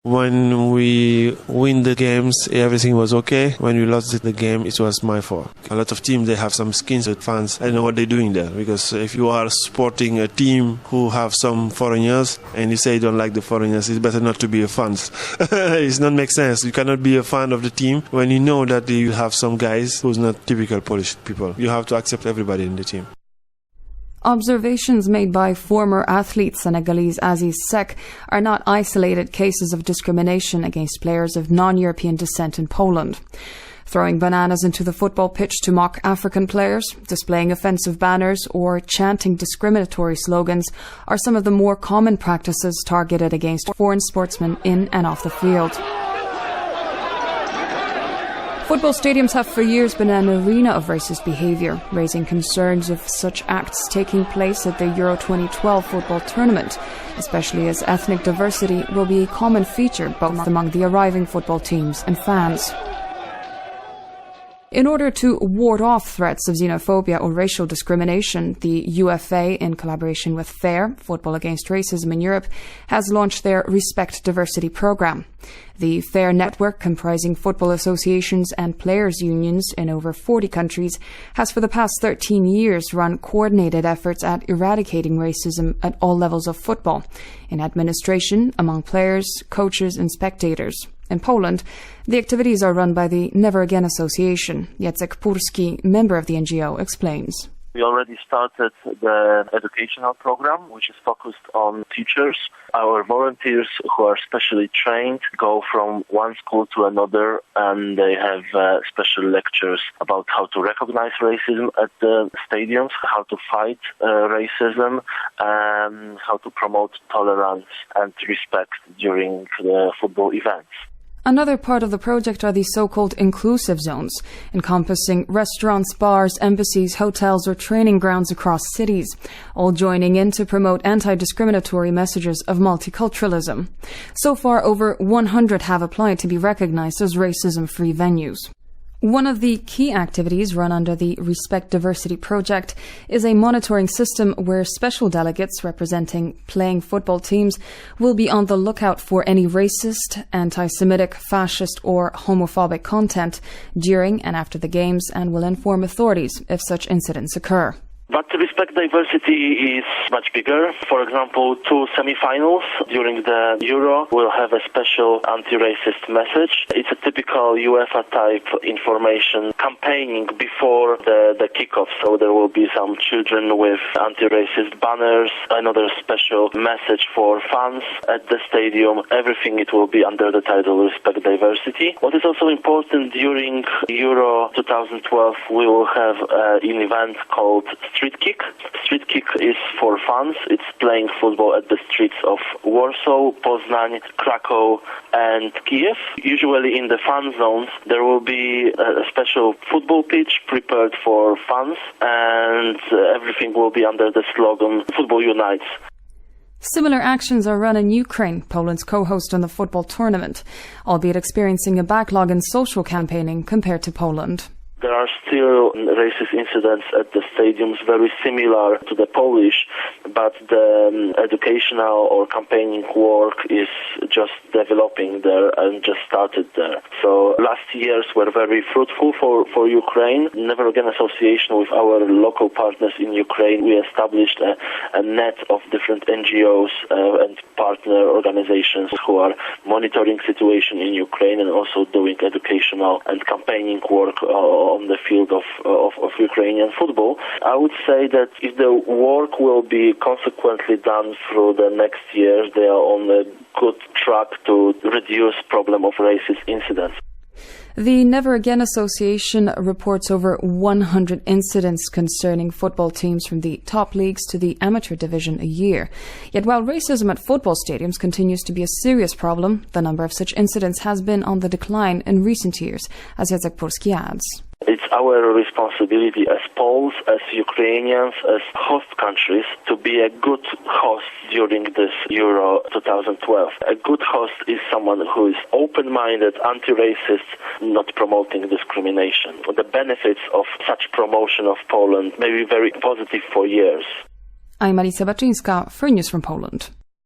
When we win the games, everything was okay. When we lost the game, it was my fault. A lot of teams, they have some skins with fans. I don't know what they're doing there, because if you are supporting a team who have some foreigners and you say you don't like the foreigners, it's better not to be a fan. It's not make sense. You cannot be a fan of the team when you know that you have some guys who's not typical Polish people. You have to accept everybody in the team. Observations made by former athlete Senegalese Aziz Sek are not isolated cases of discrimination against players of non-European descent in Poland. Throwing bananas into the football pitch to mock African players, displaying offensive banners, or chanting discriminatory slogans are some of the more common practices targeted against foreign sportsmen in and off the field. Football stadiums have for years been an arena of racist behaviour, raising concerns of such acts taking place at the Euro 2012 football tournament, especially as ethnic diversity will be a common feature both among the arriving football teams and fans. In order to ward off threats of xenophobia or racial discrimination, the UFA, in collaboration with FAIR, Football Against Racism in Europe, has launched their Respect Diversity programme. The FAIR network, comprising football associations and players' unions in over 40 countries, has for the past 13 years run coordinated efforts at eradicating racism at all levels of football, in administration, among players, coaches and spectators. In Poland, the activities are run by the Never Again Association. Jacek Purski, member of the NGO, explains. We already started the educational program, which is focused on teachers. Our volunteers, who are specially trained, go from one school to another, and they have special lectures about how to recognize racism at the stadiums, how to fight racism, and how to promote tolerance and respect during the football events. Another part of the project are the so-called inclusive zones, encompassing restaurants, bars, embassies, hotels or training grounds across cities, all joining in to promote anti-discriminatory messages of multiculturalism. So far, over 100 have applied to be recognized as racism-free venues. One of the key activities run under the Respect Diversity project is a monitoring system where special delegates representing playing football teams will be on the lookout for any racist, anti-Semitic, fascist or homophobic content during and after the games and will inform authorities if such incidents occur. But Respect Diversity is much bigger. For example, 2 semi-finals during the Euro will have a special anti-racist message. It's a typical UEFA-type information campaigning before the kickoff. So there will be some children with anti-racist banners, another special message for fans at the stadium. Everything, it will be under the title Respect Diversity. What is also important, during Euro 2012, we will have an event called Street Kick. Street Kick is for fans. It's playing football at the streets of Warsaw, Poznań, Krakow and Kiev. Usually in the fan zones there will be a special football pitch prepared for fans, and everything will be under the slogan Football Unites. Similar actions are run in Ukraine, Poland's co-host on the football tournament, albeit experiencing a backlog in social campaigning compared to Poland. There are still racist incidents at the stadiums very similar to the Polish, but the educational or campaigning work is just developing there and just started there. So last years were very fruitful for Ukraine. Never Again Association, with our local partners in Ukraine, we established a net of different NGOs and partner organizations who are monitoring situation in Ukraine and also doing educational and campaigning work on the field of Ukrainian football. I would say that if the work will be consequently done through the next years, they are on a good track to reduce problem of racist incidents. The Never Again Association reports over 100 incidents concerning football teams from the top leagues to the amateur division a year. Yet while racism at football stadiums continues to be a serious problem, the number of such incidents has been on the decline in recent years, as Jacek Purski adds. It's our responsibility as Poles, as Ukrainians, as host countries to be a good host during this Euro 2012. A good host is someone who is open-minded, anti-racist, not promoting discrimination. The benefits of such promotion of Poland may be very positive for years. I'm Alicja Baczyńska for News from Poland.